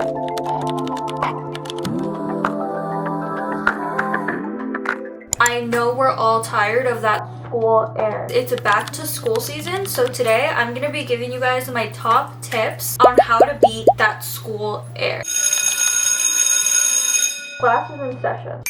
I know we're all tired of that school air. It's back to school season, so today I'm gonna be giving you guys my top tips on how to beat that school air. Class is in session.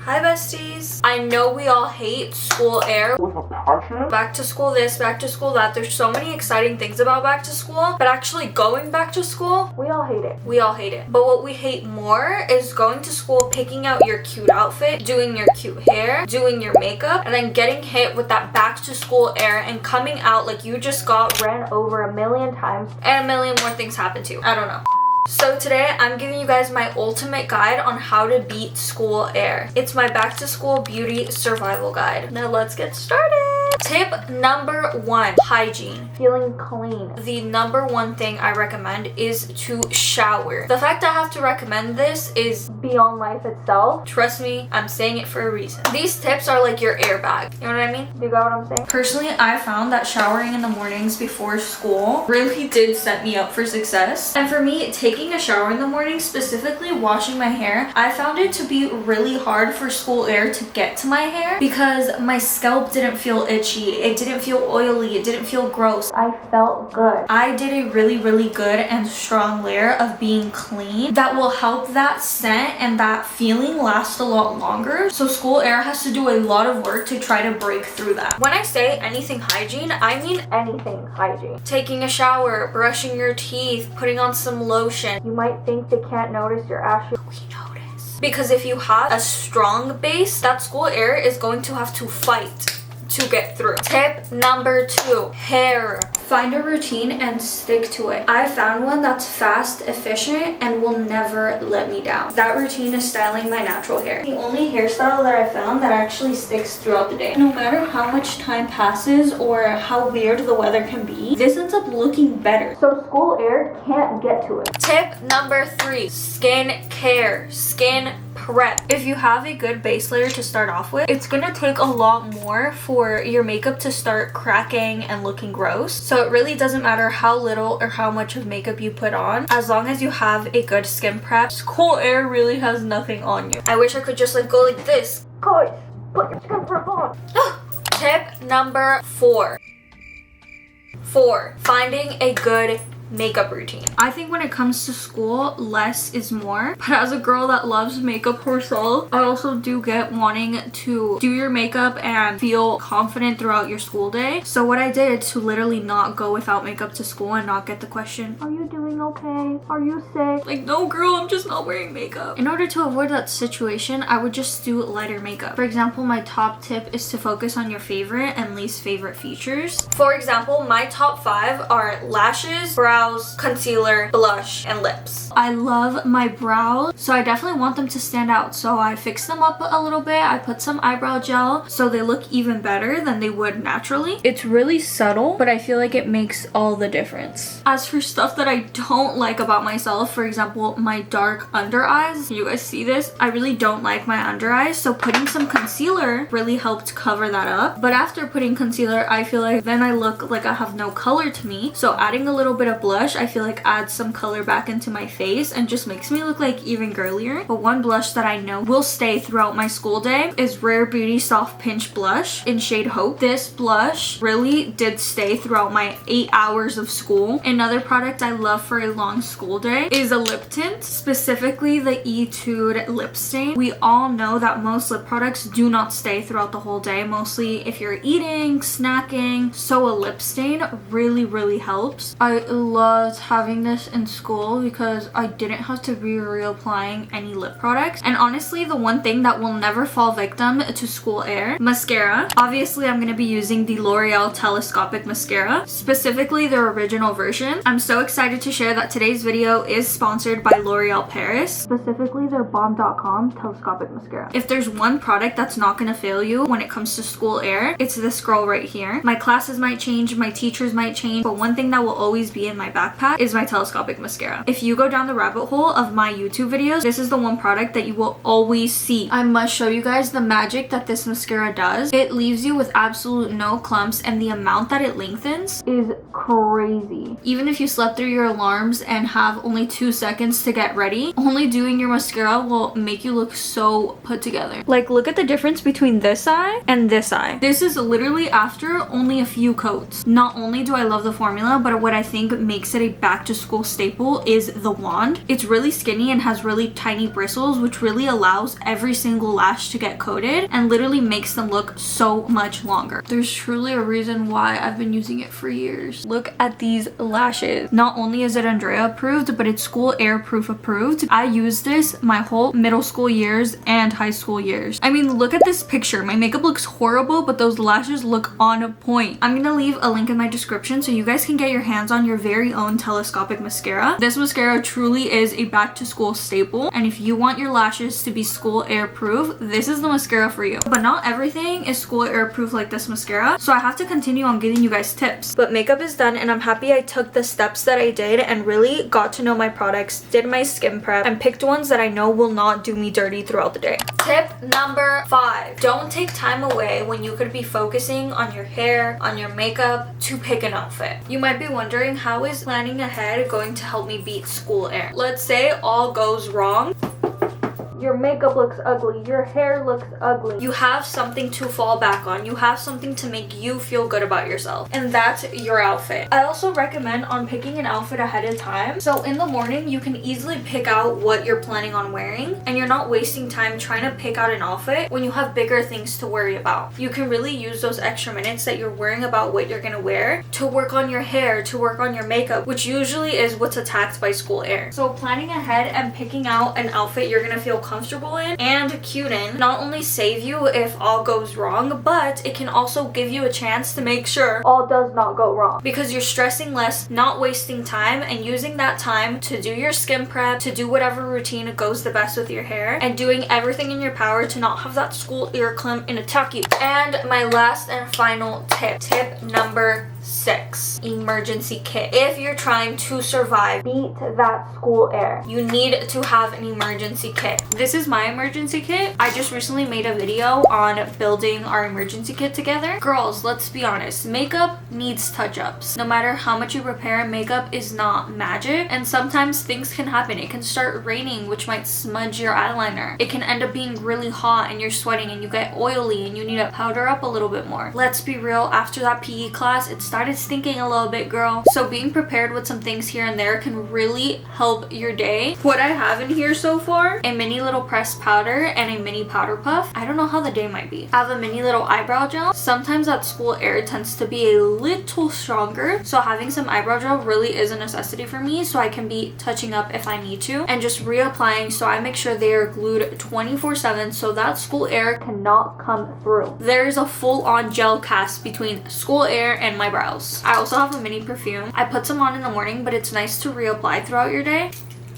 Hi besties. I know we all hate school air with a passion. Back to school this, back to school that. There's so many exciting things about back to school, but actually going back to school, we all hate it. We all hate it. But what we hate more is going to school, picking out your cute outfit, doing your cute hair, doing your makeup, and then getting hit with that back to school air and coming out like you just got ran over a million times and a million more things happen to you. I don't know. So today I'm giving you guys my ultimate guide on how to beat school air. It's my back to school beauty survival guide. Now let's get started. Tip number 1, hygiene. Feeling clean. The number 1 thing I recommend is to shower. The fact I have to recommend this is beyond life itself. Trust me, I'm saying it for a reason. These tips are like your airbag. You know what I mean? You got what I'm saying? Personally, I found that showering in the mornings before school really did set me up for success. And for me, taking a shower in the morning, specifically washing my hair, I found it to be really hard for school air to get to my hair because my scalp didn't feel itchy. It didn't feel oily. It didn't feel gross. I felt good. I did a really good and strong layer of being clean that will help that scent and that feeling last a lot longer. So school air has to do a lot of work to try to break through that. When I say anything hygiene, I mean anything hygiene. Taking a shower, brushing your teeth, putting on some lotion. You might think they can't notice your ashy. We notice. Because if you have a strong base, that school air is going to have to fight to get through. Tip number 2, hair. Find a routine and stick to it. I found one that's fast, efficient, and will never let me down. That routine is styling my natural hair. The only hairstyle that I found that actually sticks throughout the day. No matter how much time passes or how weird the weather can be, this ends up looking better. So school air can't get to it. Tip number 3, skin care. Skin prep. If you have a good base layer to start off with, it's gonna take a lot more for your makeup to start cracking and looking gross. So it really doesn't matter how little or how much of makeup you put on, as long as you have a good skin prep. School air really has nothing on you. I wish I could just like go like this. Guys, put your skin prep on. Tip number 4. Finding a good makeup routine. I think when it comes to school, less is more. But as a girl that loves makeup herself, I also do get wanting to do your makeup and feel confident throughout your school day. So what I did to literally not go without makeup to school and not get the question, are you doing okay? Are you sick? Like, no girl, I'm just not wearing makeup. In order to avoid that situation, I would just do lighter makeup. For example, my top tip is to focus on your favorite and least favorite features. For example, my top 5 are lashes, brows, concealer, blush, and lips. I love my brows, so I definitely want them to stand out. So I fix them up a little bit. I put some eyebrow gel so they look even better than they would naturally. It's really subtle, but I feel like it makes all the difference. As for stuff that I don't like about myself, for example, my dark under eyes, you guys see this? I really don't like my under eyes, so putting some concealer really helped cover that up. But after putting concealer, I feel like then I look like I have no color to me. So adding a little bit of blush, I feel like adds some color back into my face and just makes me look like even girlier. But one blush that I know will stay throughout my school day is Rare Beauty Soft Pinch Blush in shade Hope. This blush really did stay throughout my 8 hours of school. Another product I love for a long school day is a lip tint, specifically the Etude lip stain. We all know that most lip products do not stay throughout the whole day, mostly if you're eating, snacking, so a lip stain really helps. I loved having this in school because I didn't have to be reapplying any lip products. And honestly, the one thing that will never fall victim to school air, mascara. Obviously, I'm going to be using the L'Oreal Telescopic Mascara, specifically their original version. I'm so excited to share that today's video is sponsored by L'Oreal Paris, specifically their Bomb.com Telescopic Mascara. If there's one product that's not going to fail you when it comes to school air, it's this girl right here. My classes might change, my teachers might change, but one thing that will always be in my backpack is my Telescopic Mascara. If you go down the rabbit hole of my YouTube videos, this is the one product that you will always see. I must show you guys the magic that this mascara does. It leaves you with absolute no clumps, and the amount that it lengthens is crazy. Even if you slept through your alarms and have only 2 seconds to get ready, only doing your mascara will make you look so put together. Like, look at the difference between this eye and this eye. This is literally after only a few coats. Not only do I love the formula, but what I think makes it a back to school staple is the wand. It's really skinny and has really tiny bristles, which really allows every single lash to get coated and literally makes them look so much longer. There's truly a reason why I've been using it for years. Look at these lashes. Not only is it Andrea approved, but it's school airproof approved. I used this my whole middle school years and high school years. I mean, look at this picture. My makeup looks horrible, but those lashes look on point. I'm gonna leave a link in my description so you guys can get your hands on your very own Telescopic Mascara. This mascara truly is a back to school staple, and if you want your lashes to be school airproof, this is the mascara for you. But not everything is school airproof like this mascara, so I have to continue on giving you guys tips. But makeup is done, and I'm happy I took the steps that I did and really got to know my products, did my skin prep, and picked ones that I know will not do me dirty throughout the day. Tip number 5. Don't take time away when you could be focusing on your hair, on your makeup, to pick an outfit. You might be wondering, how is planning ahead going to help me beat school air? Let's say all goes wrong. Your makeup looks ugly, your hair looks ugly. You have something to fall back on. You have something to make you feel good about yourself, and that's your outfit. I also recommend on picking an outfit ahead of time. So in the morning, you can easily pick out what you're planning on wearing, and you're not wasting time trying to pick out an outfit when you have bigger things to worry about. You can really use those extra minutes that you're worrying about what you're gonna wear to work on your hair, to work on your makeup, which usually is what's attacked by school air. So planning ahead and picking out an outfit you're gonna feel comfortable in and cute in not only save you if all goes wrong, but it can also give you a chance to make sure all does not go wrong, because you're stressing less, not wasting time, and using that time to do your skin prep, to do whatever routine goes the best with your hair, and doing everything in your power to not have that school ear clump and attack you. And my last and final tip number 6, emergency kit. If you're trying to survive, beat that school air, you need to have an emergency kit. This is my emergency kit. I just recently made a video on building our emergency kit together. Girls, let's be honest, makeup needs touch-ups. No matter how much you prepare, makeup is not magic, and sometimes things can happen. It can start raining, which might smudge your eyeliner. It can end up being really hot and you're sweating and you get oily and you need to powder up a little bit more. Let's be real, after that PE class, it started stinking a little bit, girl. So being prepared with some things here and there can really help your day. What I have in here so far, a mini little pressed powder and a mini powder puff. I don't know how the day might be. I have a mini little eyebrow gel. Sometimes that school air tends to be a little stronger, so having some eyebrow gel really is a necessity for me, so I can be touching up if I need to, and just reapplying, so I make sure they are glued 24/7 so that school air cannot come through. There's a full-on gel cast between school air and my brows. I also have a mini perfume. I put some on in the morning, but it's nice to reapply throughout your day.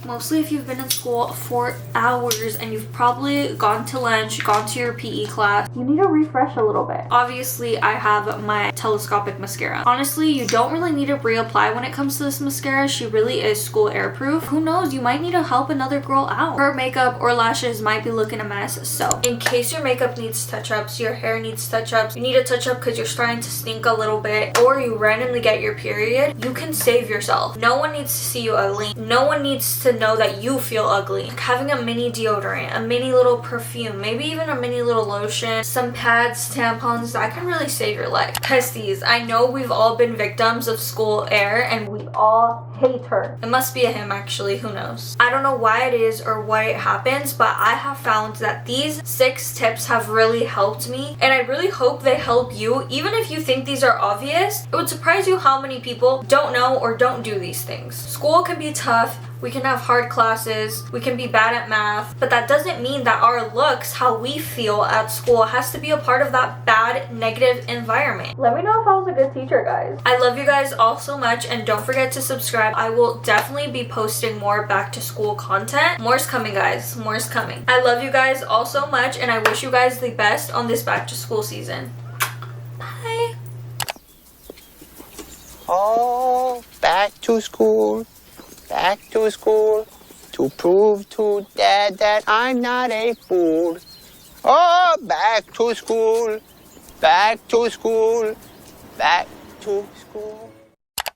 Mostly if you've been in school for hours and you've probably gone to lunch, gone to your PE class, you need to refresh a little bit. Obviously, I have my Telescopic Mascara. Honestly, you don't really need to reapply when it comes to this mascara. She really is school airproof. Who knows, you might need to help another girl out. Her makeup or lashes might be looking a mess, so in case your makeup needs touch-ups, your hair needs touch-ups, you need a touch-up because you're starting to stink a little bit, or you randomly get your period, you can save yourself. No one needs to see you ugly. No one needs to know that you feel ugly. Like having a mini deodorant, a mini little perfume, maybe even a mini little lotion, some pads, tampons, that can really save your life. Besties, I know we've all been victims of school air and we all hate her. It must be a him actually, who knows. I don't know why it is or why it happens, but I have found that these 6 tips have really helped me, and I really hope they help you. Even if you think these are obvious, it would surprise you how many people don't know or don't do these things. School can be tough. We can have hard classes, we can be bad at math, but that doesn't mean that our looks, how we feel at school, has to be a part of that bad, negative environment. Let me know if I was a good teacher, guys. I love you guys all so much, and don't forget to subscribe. I will definitely be posting more back to school content. More's coming, guys. More's coming. I love you guys all so much, and I wish you guys the best on this back to school season. Bye. All back to school, back to school, to prove to Dad that I'm not a fool. Oh, back to school, back to school, back to school.